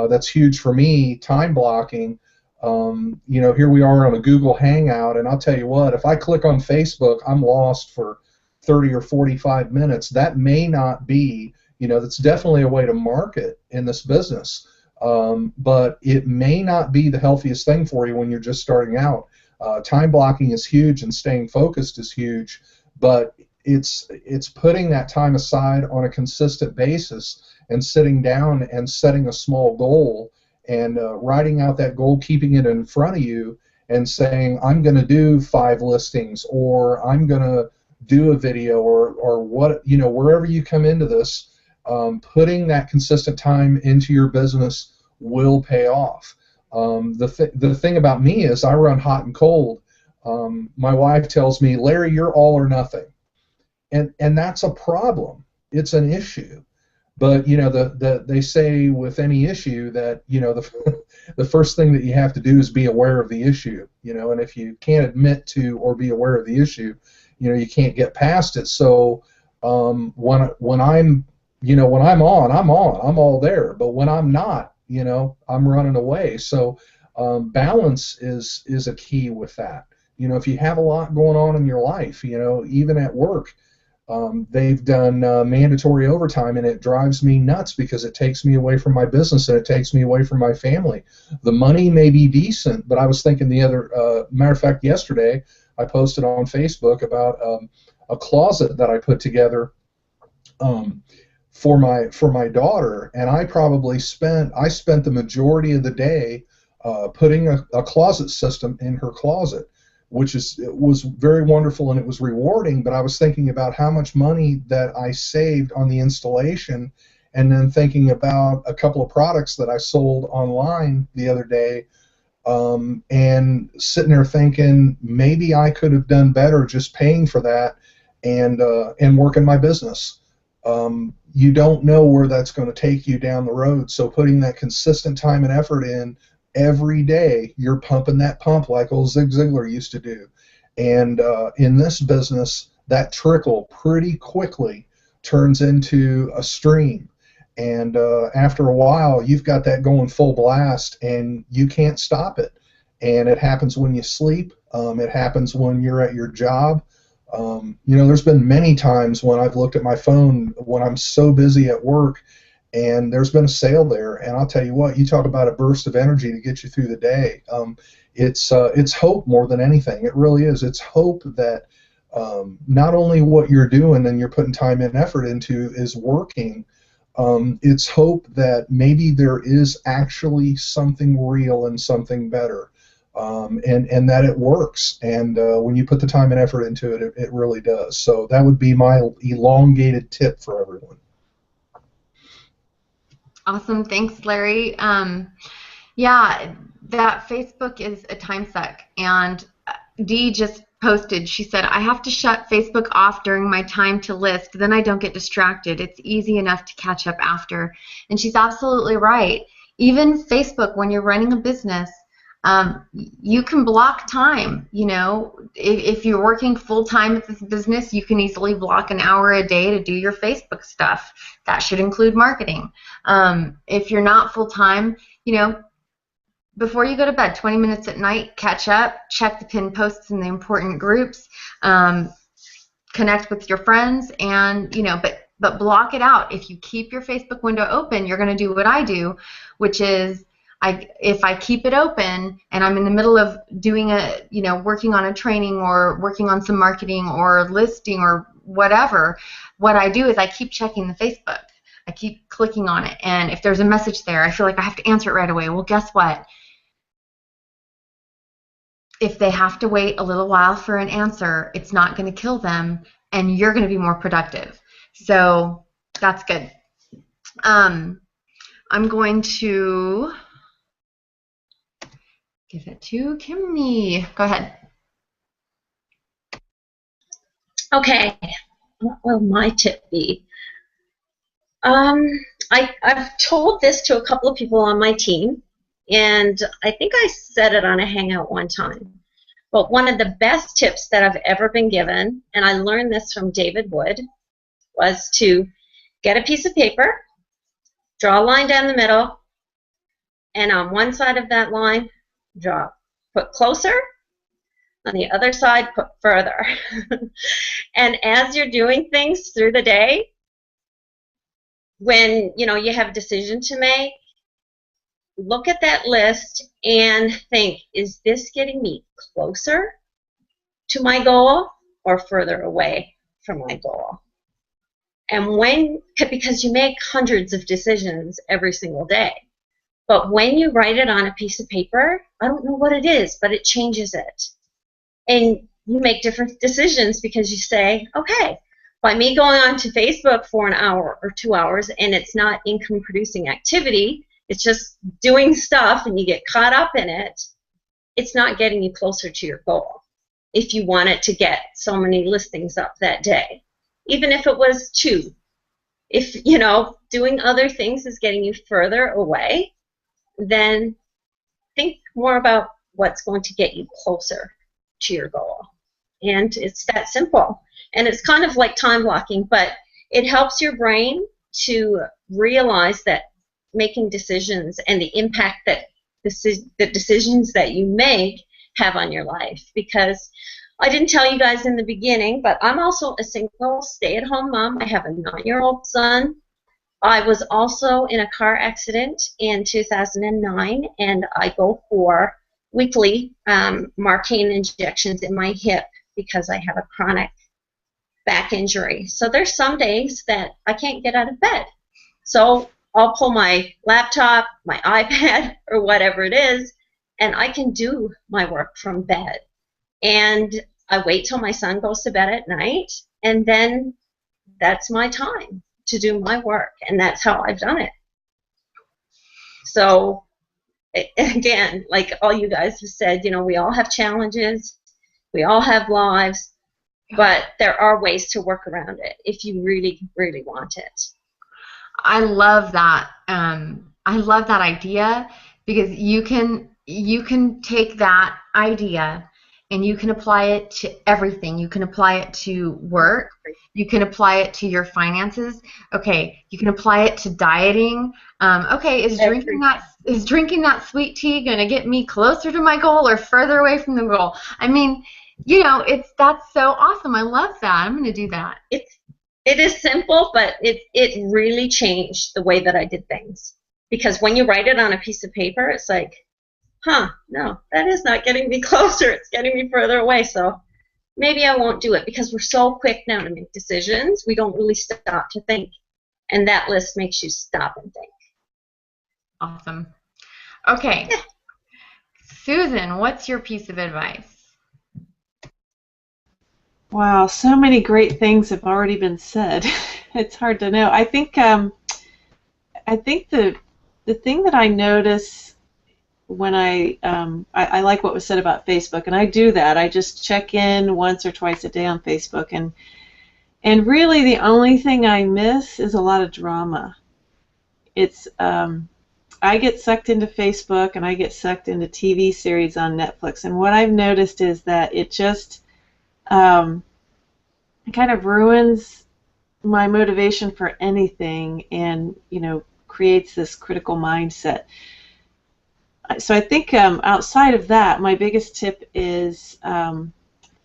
that's huge for me, time blocking. You know, here we are on a Google Hangout, and I'll tell you what, if I click on Facebook, I'm lost for 30 or 45 minutes. That may not be, you know, that's definitely a way to market in this business, but it may not be the healthiest thing for you when you're just starting out. Time blocking is huge, and staying focused is huge, but it's putting that time aside on a consistent basis and sitting down and setting a small goal and writing out that goal, keeping it in front of you, and saying, I'm going to do 5 listings, or I'm going to do a video or what, wherever you come into this, putting that consistent time into your business will pay off. The thing about me is I run hot and cold. My wife tells me, Larry, you're all or nothing. And that's a problem. It's an issue. But they say with any issue that the first thing that you have to do is be aware of the issue. And if you can't admit to or be aware of the issue, you can't get past it. So when I'm on, I'm all there. But when I'm not, I'm running away. So balance is a key with that. If you have a lot going on in your life, even at work. They've done mandatory overtime, and it drives me nuts because it takes me away from my business and it takes me away from my family. The money may be decent, but I was thinking matter of fact, yesterday I posted on Facebook about a closet that I put together for my daughter, and I spent the majority of the day putting a closet system in her closet, which was very wonderful and it was rewarding, but I was thinking about how much money that I saved on the installation, and then thinking about a couple of products that I sold online the other day, and sitting there thinking maybe I could have done better just paying for that and working my business. You don't know where that's going to take you down the road, so putting that consistent time and effort in every day, you're pumping that pump like old Zig Ziglar used to do. And in this business, that trickle pretty quickly turns into a stream. And after a while, you've got that going full blast, and you can't stop it. And it happens when you sleep. It happens when you're at your job. There's been many times when I've looked at my phone when I'm so busy at work, and there's been a sale there, and I'll tell you what, you talk about a burst of energy to get you through the day. It's hope more than anything. It really is. It's hope that not only what you're doing and you're putting time and effort into is working, it's hope that maybe there is actually something real and something better, and that it works. And when you put the time and effort into it, it really does. So that would be my elongated tip for everyone. Awesome. Thanks, Larry. Yeah, that Facebook is a time suck. And Dee just posted, she said, I have to shut Facebook off during my time to list, then I don't get distracted. It's easy enough to catch up after. And she's absolutely right. Even Facebook, when you're running a business, you can block time. If you're working full-time at this business, you can easily block an hour a day to do your Facebook stuff. That should include marketing. If you're not full-time, before you go to bed, 20 minutes at night, catch up, check the pinned posts in the important groups, connect with your friends, and but block it out. If you keep your Facebook window open, you're going to do what I do, which is if I keep it open and I'm in the middle of doing working on a training or working on some marketing or listing or whatever, what I do is I keep checking the Facebook. I keep clicking on it, and if there's a message there, I feel like I have to answer it right away. Well, guess what? If they have to wait a little while for an answer, it's not going to kill them, and you're going to be more productive. So that's good. I'm going to give it to Kimmy. Go ahead. Okay. What will my tip be? I've told this to a couple of people on my team, and I think I said it on a Hangout one time. But one of the best tips that I've ever been given, and I learned this from David Wood, was to get a piece of paper, draw a line down the middle, and on one side of that line, put closer, on the other side, put further. And as you're doing things through the day, when you have a decision to make, look at that list and think, is this getting me closer to my goal or further away from my goal? And because you make hundreds of decisions every single day, but when you write it on a piece of paper, I don't know what it is, but it changes it. And you make different decisions because you say, okay, by me going on to Facebook for an hour or 2 hours and it's not income producing activity, it's just doing stuff and you get caught up in it, it's not getting you closer to your goal. If you wanted to get so many listings up that day, even if it was 2, if doing other things is getting you further away, then think more about what's going to get you closer to your goal. And it's that simple. And it's kind of like time blocking, but it helps your brain to realize that making decisions and the impact that the decisions that you make have on your life. Because I didn't tell you guys in the beginning, but I'm also a single stay-at-home mom. I have a 9-year-old son. I was also in a car accident in 2009, and I go for weekly Marcaine injections in my hip because I have a chronic back injury. So there's some days that I can't get out of bed. So I'll pull my laptop, my iPad, or whatever it is, and I can do my work from bed. And I wait till my son goes to bed at night, and then that's my time to do my work, and that's how I've done it. So again, like all you guys have said, we all have challenges, we all have lives, but there are ways to work around it if you really, really want it. I love that. I love that idea because you can take that idea and you can apply it to everything. You can apply it to work. You can apply it to your finances. Okay, you can apply it to dieting. Okay, is drinking that sweet tea going to get me closer to my goal or further away from the goal? I mean, that's so awesome. I love that. I'm going to do that. It is simple, but it really changed the way that I did things. Because when you write it on a piece of paper, it's like, no, that is not getting me closer. It's getting me further away. So maybe I won't do it, because we're so quick now to make decisions. We don't really stop to think. And that list makes you stop and think. Awesome. Okay. Susan, what's your piece of advice? Wow, so many great things have already been said. It's hard to know. I think the thing that I notice when I like what was said about Facebook, and I do that. I just check in once or twice a day on Facebook, and really the only thing I miss is a lot of drama. It's I get sucked into Facebook and I get sucked into TV series on Netflix, and what I've noticed is that it just it kind of ruins my motivation for anything, and creates this critical mindset. So I think outside of that, my biggest tip is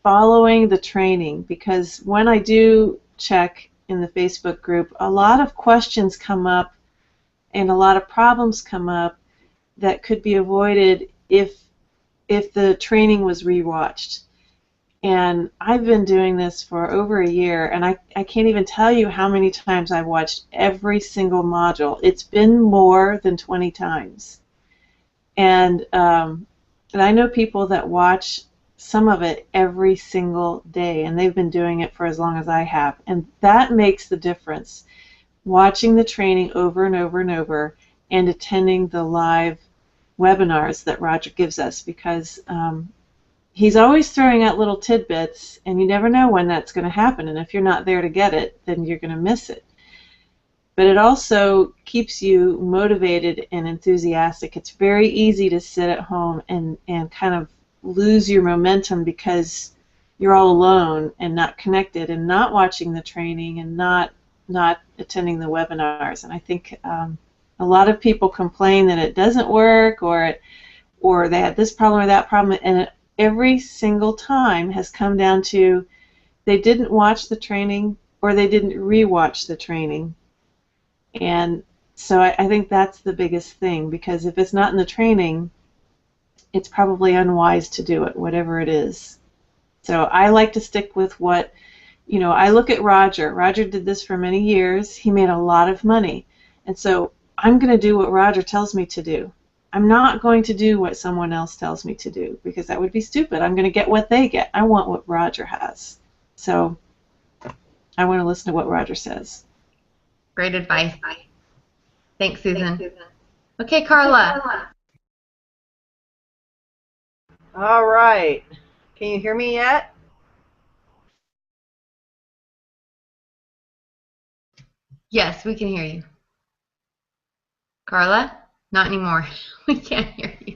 following the training, because when I do check in the Facebook group, a lot of questions come up and a lot of problems come up that could be avoided if the training was rewatched. And I've been doing this for over a year, and I can't even tell you how many times I've watched every single module. It's been more than 20 times. And I know people that watch some of it every single day, and they've been doing it for as long as I have. And that makes the difference. Watching the training over and over and over, and attending the live webinars that Roger gives us, because he's always throwing out little tidbits, and you never know when that's going to happen. And if you're not there to get it, then you're going to miss it. But it also keeps you motivated and enthusiastic. It's very easy to sit at home and kind of lose your momentum because you're all alone and not connected and not watching the training and not attending the webinars. And I think a lot of people complain that it doesn't work, or they had this problem or that problem, and every single time has come down to they didn't watch the training or they didn't rewatch the training. And so I think that's the biggest thing, because if it's not in the training, it's probably unwise to do it, whatever it is. So I like to stick with what, I look at Roger. Roger did this for many years. He made a lot of money. And so I'm going to do what Roger tells me to do. I'm not going to do what someone else tells me to do because that would be stupid. I'm going to get what they get. I want what Roger has. So I want to listen to what Roger says. Great advice. Thanks, Susan. Okay, Carla. All right. Can you hear me yet? Yes, we can hear you. Carla? Not anymore. We can't hear you.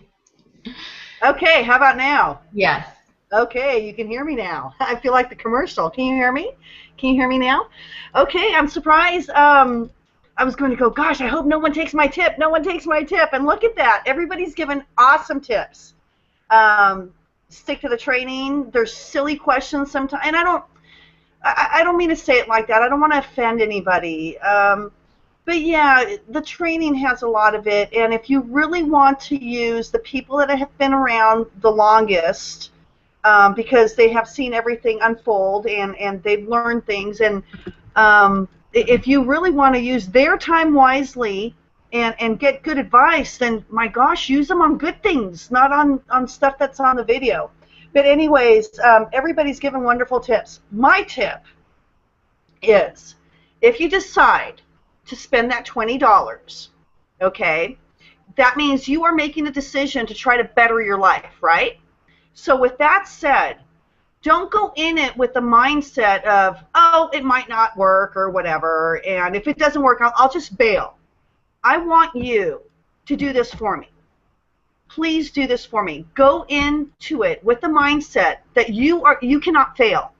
Okay, how about now? Yes. Okay, you can hear me now. I feel like the commercial. Can you hear me? Can you hear me now? Okay, I'm surprised. I was going to go, gosh, I hope no one takes my tip. No one takes my tip. And look at that. Everybody's given awesome tips. Stick to the training. There's silly questions sometimes. And I don't mean to say it like that. I don't want to offend anybody. But yeah, the training has a lot of it. And if you really want to use the people that have been around the longest, because they have seen everything unfold and they've learned things. And if you really want to use their time wisely and get good advice, then my gosh, use them on good things, not on stuff that's on the video. But anyways, everybody's given wonderful tips. My tip is if you decide to spend that $20, okay, that means you are making a decision to try to better your life, right? So with that said, don't go in it with the mindset of, oh, it might not work or whatever, and if it doesn't work, I'll just bail. I want you to do this for me. Please do this for me. Go into it with the mindset that you cannot fail.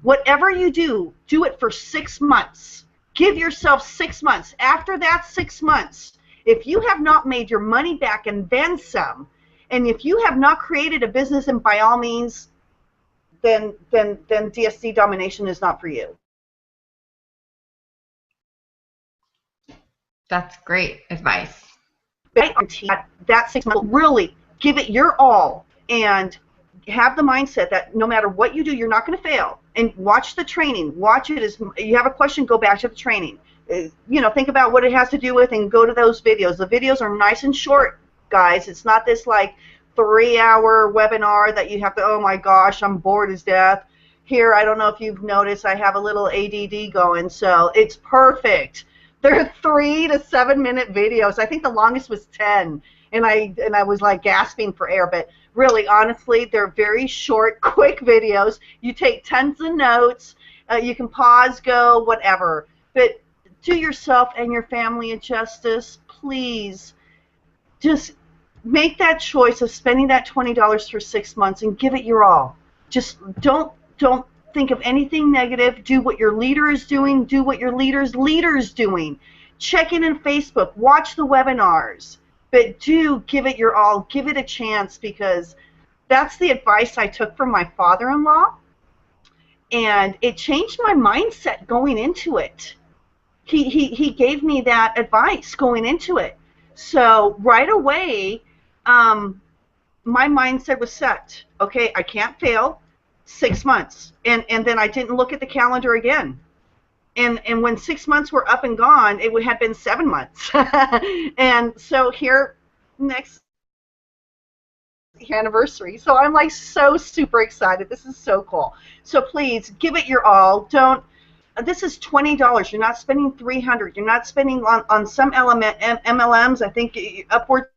Whatever you do it for 6 months. Give yourself 6 months. After that 6 months, if you have not made your money back and then some, and if you have not created a business, and by all means, then DSC domination is not for you. That's great advice. That 6 months, really give it your all and have the mindset that no matter what you do, you're not going to fail. And watch the training. Watch it. As you have a question, go back to the training. Think about what it has to do with and go to those videos. The videos are nice and short, guys. It's not this like 3-hour webinar that you have to, oh my gosh, I'm bored as death. Here, I don't know if you've noticed, I have a little ADD going, so it's perfect. They're 3 to 7 minute videos. I think the longest was 10, and I was like gasping for air. But really, honestly, they're very short, quick videos. You take tons of notes. You can pause, go, whatever. But do yourself and your family a justice, please. Just make that choice of spending that $20 for 6 months and give it your all. Just don't think of anything negative. Do what your leader is doing. Do what your leader's doing. Check in on Facebook. Watch the webinars. But do give it your all. Give it a chance, because that's the advice I took from my father-in-law, and it changed my mindset going into it. He gave me that advice going into it. So right away, my mindset was set. Okay, I can't fail. 6 months, and then I didn't look at the calendar again. And when 6 months were up and gone, it had been 7 months. And so here, next anniversary. So I'm like so super excited. This is so cool. So please give it your all. Don't. This is $20. You're not spending $300. You're not spending on some MLMs. I think upwards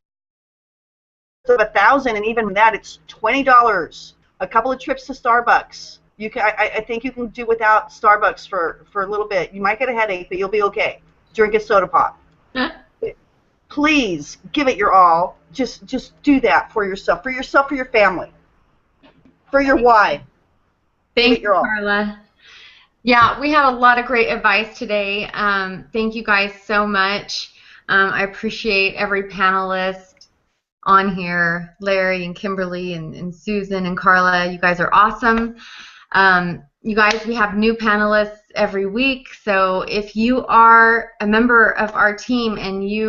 of $1,000, and even that, it's $20. A couple of trips to Starbucks. You can. I think you can do without Starbucks for a little bit. You might get a headache, but you'll be okay. Drink a soda pop. Please give it your all. Just do that for yourself, for your family, for your why. Thank you, Carla. Yeah, we had a lot of great advice today. Thank you guys so much. I appreciate every panelist on here, Larry and Kimberly and Susan and Carla. You guys are awesome. You guys, we have new panelists every week, so if you are a member of our team and we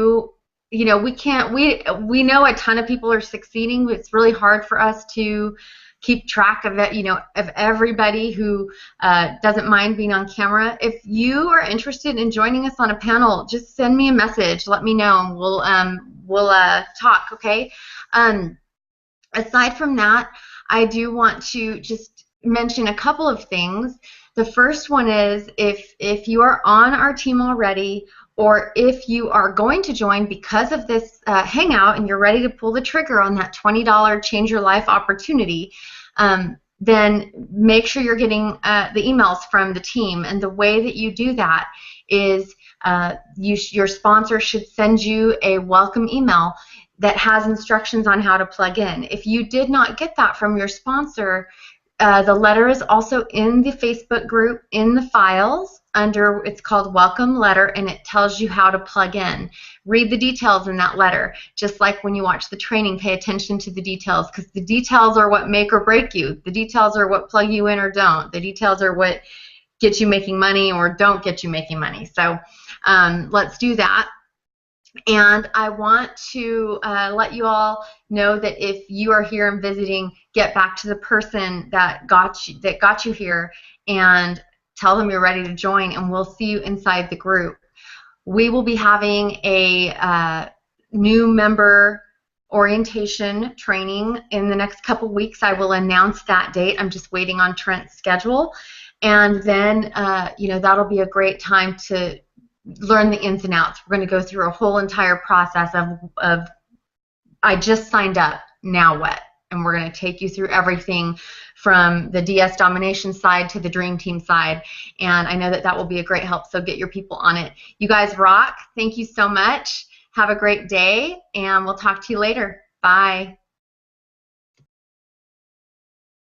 know a ton of people are succeeding, but it's really hard for us to keep track of it, of everybody who doesn't mind being on camera. If you are interested in joining us on a panel, just send me a message, let me know, and talk, okay? Aside from that, I do want to just mention a couple of things. The first one is if you are on our team already, or if you are going to join because of this hangout and you're ready to pull the trigger on that $20 change your life opportunity, then make sure you're getting the emails from the team. And the way that you do that is your sponsor should send you a welcome email that has instructions on how to plug in. If you did not get that from your sponsor, the letter is also in the Facebook group in the files under, it's called Welcome Letter, and it tells you how to plug in. Read the details in that letter. Just like when you watch the training, pay attention to the details, because the details are what make or break you. The details are what plug you in or don't. The details are what get you making money or don't get you making money. So let's do that. And I want to let you all know that if you are here and visiting, get back to the person that got you here and tell them you're ready to join, and we'll see you inside the group. We will be having a new member orientation training in the next couple weeks. I will announce that date. I'm just waiting on Trent's schedule, and then that'll be a great time to learn the ins and outs. We're going to go through a whole entire process of I just signed up, now what? And we're going to take you through everything from the DS domination side to the Dream Team side. And I know that that will be a great help, so get your people on it. You guys rock. Thank you so much. Have a great day, and we'll talk to you later. Bye.